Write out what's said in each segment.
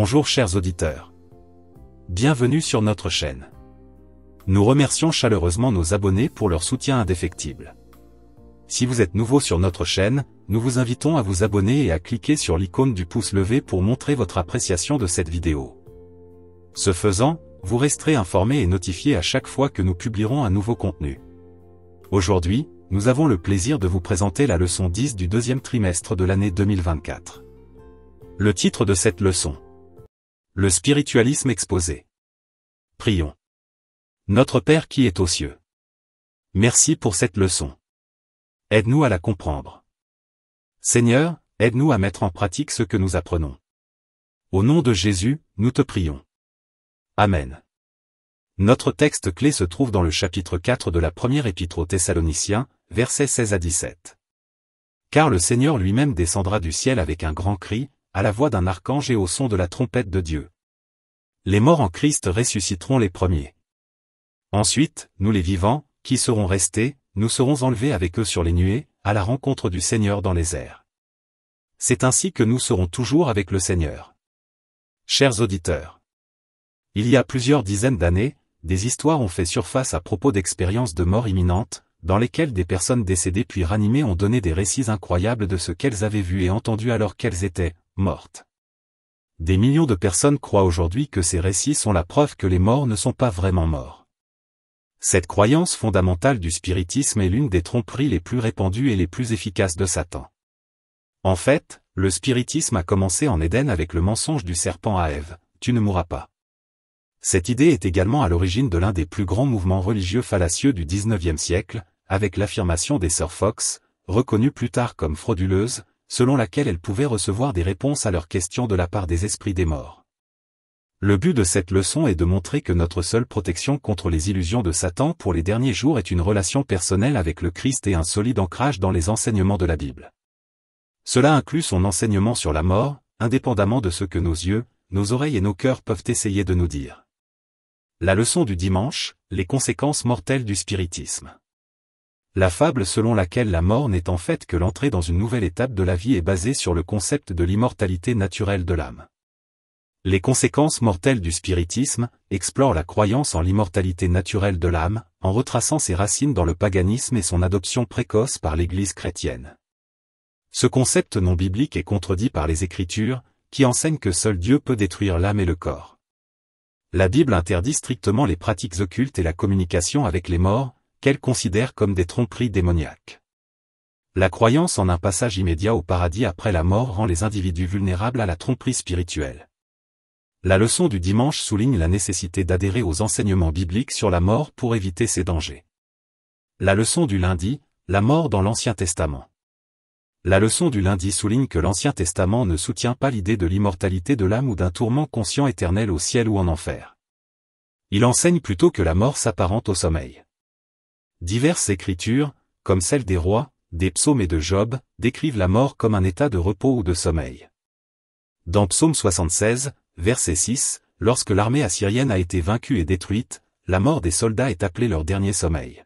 Bonjour chers auditeurs. Bienvenue sur notre chaîne. Nous remercions chaleureusement nos abonnés pour leur soutien indéfectible. Si vous êtes nouveau sur notre chaîne, nous vous invitons à vous abonner et à cliquer sur l'icône du pouce levé pour montrer votre appréciation de cette vidéo. Ce faisant, vous resterez informés et notifiés à chaque fois que nous publierons un nouveau contenu. Aujourd'hui, nous avons le plaisir de vous présenter la leçon 10 du deuxième trimestre de l'année 2024. Le titre de cette leçon: Le spiritualisme exposé. Prions. Notre Père qui es aux cieux. Merci pour cette leçon. Aide-nous à la comprendre. Seigneur, aide-nous à mettre en pratique ce que nous apprenons. Au nom de Jésus, nous te prions. Amen. Notre texte clé se trouve dans le chapitre 4 de la première épître aux Thessaloniciens, versets 16 à 17. Car le Seigneur lui-même descendra du ciel avec un grand cri, à la voix d'un archange et au son de la trompette de Dieu. Les morts en Christ ressusciteront les premiers. Ensuite, nous les vivants, qui serons restés, nous serons enlevés avec eux sur les nuées, à la rencontre du Seigneur dans les airs. C'est ainsi que nous serons toujours avec le Seigneur. Chers auditeurs, il y a plusieurs dizaines d'années, des histoires ont fait surface à propos d'expériences de mort imminente, dans lesquelles des personnes décédées puis ranimées ont donné des récits incroyables de ce qu'elles avaient vu et entendu alors qu'elles étaient mortes. Des millions de personnes croient aujourd'hui que ces récits sont la preuve que les morts ne sont pas vraiment morts. Cette croyance fondamentale du spiritisme est l'une des tromperies les plus répandues et les plus efficaces de Satan. En fait, le spiritisme a commencé en Éden avec le mensonge du serpent à Ève: tu ne mourras pas. Cette idée est également à l'origine de l'un des plus grands mouvements religieux fallacieux du XIXe siècle, avec l'affirmation des sœurs Fox, reconnues plus tard comme frauduleuses, selon laquelle elles pouvaient recevoir des réponses à leurs questions de la part des esprits des morts. Le but de cette leçon est de montrer que notre seule protection contre les illusions de Satan pour les derniers jours est une relation personnelle avec le Christ et un solide ancrage dans les enseignements de la Bible. Cela inclut son enseignement sur la mort, indépendamment de ce que nos yeux, nos oreilles et nos cœurs peuvent essayer de nous dire. La leçon du dimanche: les conséquences mortelles du spiritisme. La fable selon laquelle la mort n'est en fait que l'entrée dans une nouvelle étape de la vie est basée sur le concept de l'immortalité naturelle de l'âme. Les conséquences mortelles du spiritisme explorent la croyance en l'immortalité naturelle de l'âme, en retraçant ses racines dans le paganisme et son adoption précoce par l'Église chrétienne. Ce concept non biblique est contredit par les Écritures, qui enseignent que seul Dieu peut détruire l'âme et le corps. La Bible interdit strictement les pratiques occultes et la communication avec les morts, qu'elle considère comme des tromperies démoniaques. La croyance en un passage immédiat au paradis après la mort rend les individus vulnérables à la tromperie spirituelle. La leçon du dimanche souligne la nécessité d'adhérer aux enseignements bibliques sur la mort pour éviter ces dangers. La leçon du lundi: la mort dans l'Ancien Testament. La leçon du lundi souligne que l'Ancien Testament ne soutient pas l'idée de l'immortalité de l'âme ou d'un tourment conscient éternel au ciel ou en enfer. Il enseigne plutôt que la mort s'apparente au sommeil. Diverses écritures, comme celles des rois, des psaumes et de Job, décrivent la mort comme un état de repos ou de sommeil. Dans Psaume 76, verset 6, lorsque l'armée assyrienne a été vaincue et détruite, la mort des soldats est appelée leur dernier sommeil.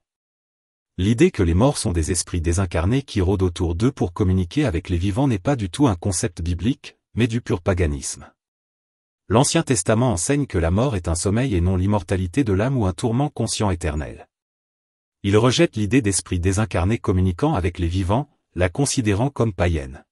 L'idée que les morts sont des esprits désincarnés qui rôdent autour d'eux pour communiquer avec les vivants n'est pas du tout un concept biblique, mais du pur paganisme. L'Ancien Testament enseigne que la mort est un sommeil et non l'immortalité de l'âme ou un tourment conscient éternel. Il rejette l'idée d'esprits désincarnés communiquant avec les vivants, la considérant comme païenne.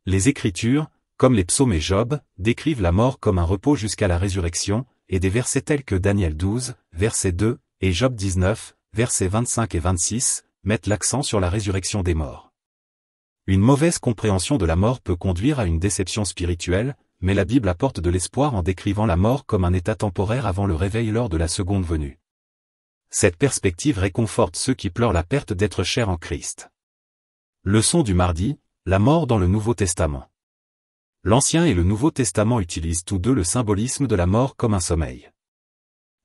Les Écritures, comme les psaumes et Job, décrivent la mort comme un repos jusqu'à la résurrection, et des versets tels que Daniel 12, verset 2, et Job 19, versets 25 et 26, mettent l'accent sur la résurrection des morts. Une mauvaise compréhension de la mort peut conduire à une déception spirituelle, mais la Bible apporte de l'espoir en décrivant la mort comme un état temporaire avant le réveil lors de la seconde venue. Cette perspective réconforte ceux qui pleurent la perte d'être chers en Christ. Leçon du mardi: la mort dans le Nouveau Testament. L'Ancien et le Nouveau Testament utilisent tous deux le symbolisme de la mort comme un sommeil.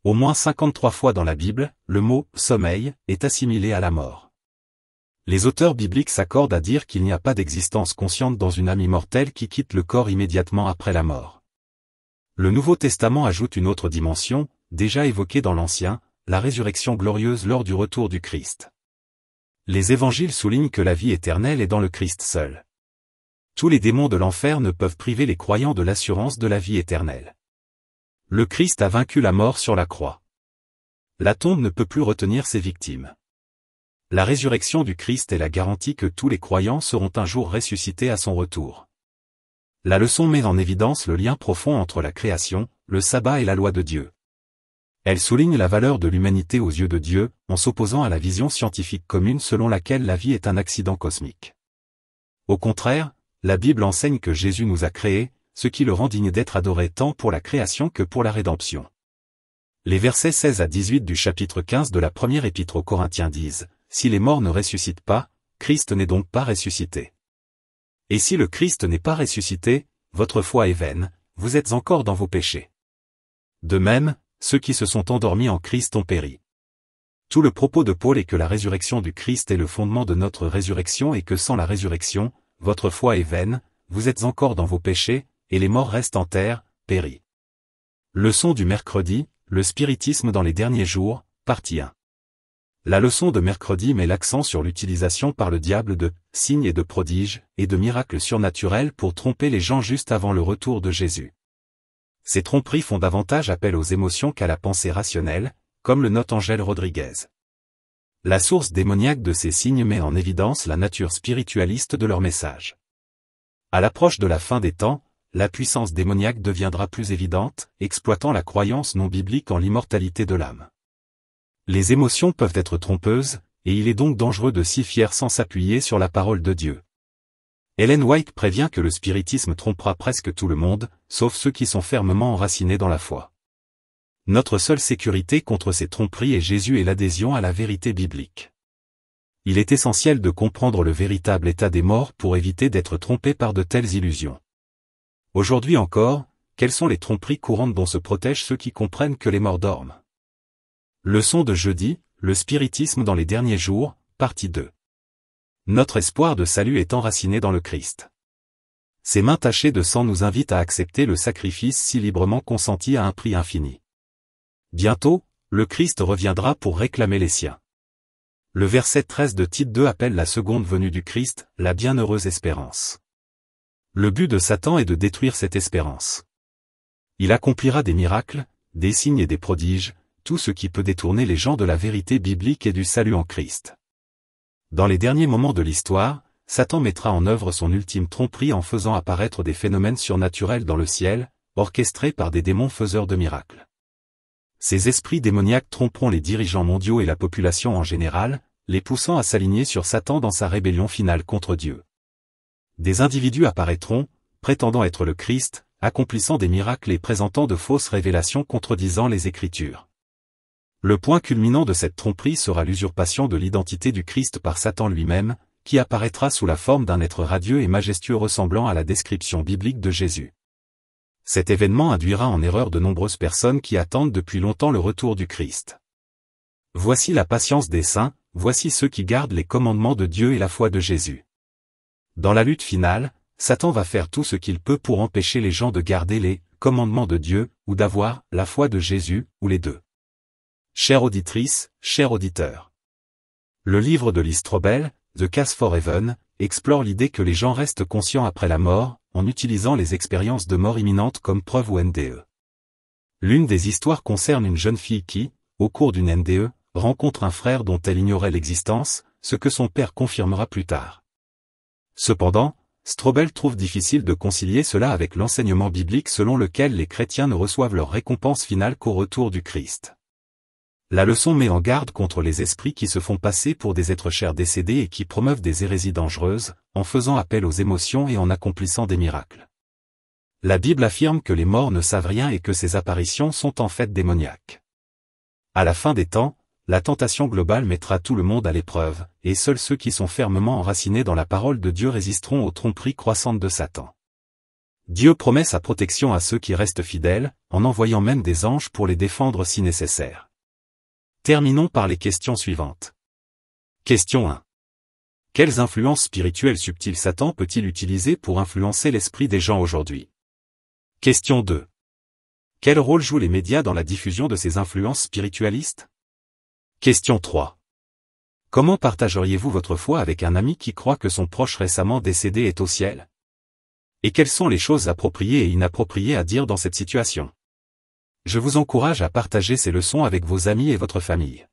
Au moins 53 fois dans la Bible, le mot « sommeil » est assimilé à la mort. Les auteurs bibliques s'accordent à dire qu'il n'y a pas d'existence consciente dans une âme immortelle qui quitte le corps immédiatement après la mort. Le Nouveau Testament ajoute une autre dimension, déjà évoquée dans l'Ancien: la résurrection glorieuse lors du retour du Christ. Les évangiles soulignent que la vie éternelle est dans le Christ seul. Tous les démons de l'enfer ne peuvent priver les croyants de l'assurance de la vie éternelle. Le Christ a vaincu la mort sur la croix. La tombe ne peut plus retenir ses victimes. La résurrection du Christ est la garantie que tous les croyants seront un jour ressuscités à son retour. La leçon met en évidence le lien profond entre la création, le sabbat et la loi de Dieu. Elle souligne la valeur de l'humanité aux yeux de Dieu, en s'opposant à la vision scientifique commune selon laquelle la vie est un accident cosmique. Au contraire, la Bible enseigne que Jésus nous a créés, ce qui le rend digne d'être adoré tant pour la création que pour la rédemption. Les versets 16 à 18 du chapitre 15 de la première épître aux Corinthiens disent « Si les morts ne ressuscitent pas, Christ n'est donc pas ressuscité. Et si le Christ n'est pas ressuscité, votre foi est vaine, vous êtes encore dans vos péchés. De même, ceux qui se sont endormis en Christ ont péri. » Tout le propos de Paul est que la résurrection du Christ est le fondement de notre résurrection et que sans la résurrection, votre foi est vaine, vous êtes encore dans vos péchés, et les morts restent en terre, péris. Leçon du mercredi, le spiritisme dans les derniers jours, partie 1. La leçon de mercredi met l'accent sur l'utilisation par le diable de signes et de prodiges, et de miracles surnaturels pour tromper les gens juste avant le retour de Jésus. Ces tromperies font davantage appel aux émotions qu'à la pensée rationnelle, comme le note Angèle Rodriguez. La source démoniaque de ces signes met en évidence la nature spiritualiste de leur message. À l'approche de la fin des temps, la puissance démoniaque deviendra plus évidente, exploitant la croyance non biblique en l'immortalité de l'âme. Les émotions peuvent être trompeuses, et il est donc dangereux de s'y fier sans s'appuyer sur la parole de Dieu. Ellen White prévient que le spiritisme trompera presque tout le monde, sauf ceux qui sont fermement enracinés dans la foi. Notre seule sécurité contre ces tromperies est Jésus et l'adhésion à la vérité biblique. Il est essentiel de comprendre le véritable état des morts pour éviter d'être trompé par de telles illusions. Aujourd'hui encore, quelles sont les tromperies courantes dont se protègent ceux qui comprennent que les morts dorment? Leçon de jeudi, le spiritisme dans les derniers jours, partie 2. Notre espoir de salut est enraciné dans le Christ. Ses mains tachées de sang nous invitent à accepter le sacrifice si librement consenti à un prix infini. Bientôt, le Christ reviendra pour réclamer les siens. Le verset 13 de Tite 2 appelle la seconde venue du Christ, la bienheureuse espérance. Le but de Satan est de détruire cette espérance. Il accomplira des miracles, des signes et des prodiges, tout ce qui peut détourner les gens de la vérité biblique et du salut en Christ. Dans les derniers moments de l'histoire, Satan mettra en œuvre son ultime tromperie en faisant apparaître des phénomènes surnaturels dans le ciel, orchestrés par des démons faiseurs de miracles. Ces esprits démoniaques tromperont les dirigeants mondiaux et la population en général, les poussant à s'aligner sur Satan dans sa rébellion finale contre Dieu. Des individus apparaîtront, prétendant être le Christ, accomplissant des miracles et présentant de fausses révélations contredisant les Écritures. Le point culminant de cette tromperie sera l'usurpation de l'identité du Christ par Satan lui-même, qui apparaîtra sous la forme d'un être radieux et majestueux ressemblant à la description biblique de Jésus. Cet événement induira en erreur de nombreuses personnes qui attendent depuis longtemps le retour du Christ. Voici la patience des saints, voici ceux qui gardent les commandements de Dieu et la foi de Jésus. Dans la lutte finale, Satan va faire tout ce qu'il peut pour empêcher les gens de garder les commandements de Dieu, ou d'avoir la foi de Jésus, ou les deux. Chère auditrice, cher auditeur. Le livre de Lee Strobel, The Case for Heaven, explore l'idée que les gens restent conscients après la mort, en utilisant les expériences de mort imminente comme preuve ou NDE. L'une des histoires concerne une jeune fille qui, au cours d'une NDE, rencontre un frère dont elle ignorait l'existence, ce que son père confirmera plus tard. Cependant, Strobel trouve difficile de concilier cela avec l'enseignement biblique selon lequel les chrétiens ne reçoivent leur récompense finale qu'au retour du Christ. La leçon met en garde contre les esprits qui se font passer pour des êtres chers décédés et qui promeuvent des hérésies dangereuses, en faisant appel aux émotions et en accomplissant des miracles. La Bible affirme que les morts ne savent rien et que ces apparitions sont en fait démoniaques. À la fin des temps, la tentation globale mettra tout le monde à l'épreuve, et seuls ceux qui sont fermement enracinés dans la parole de Dieu résisteront aux tromperies croissantes de Satan. Dieu promet sa protection à ceux qui restent fidèles, en envoyant même des anges pour les défendre si nécessaire. Terminons par les questions suivantes. Question 1. Quelles influences spirituelles subtiles Satan peut-il utiliser pour influencer l'esprit des gens aujourd'hui? Question 2. Quel rôle jouent les médias dans la diffusion de ces influences spiritualistes? Question 3. Comment partageriez-vous votre foi avec un ami qui croit que son proche récemment décédé est au ciel? Et quelles sont les choses appropriées et inappropriées à dire dans cette situation? Je vous encourage à partager ces leçons avec vos amis et votre famille.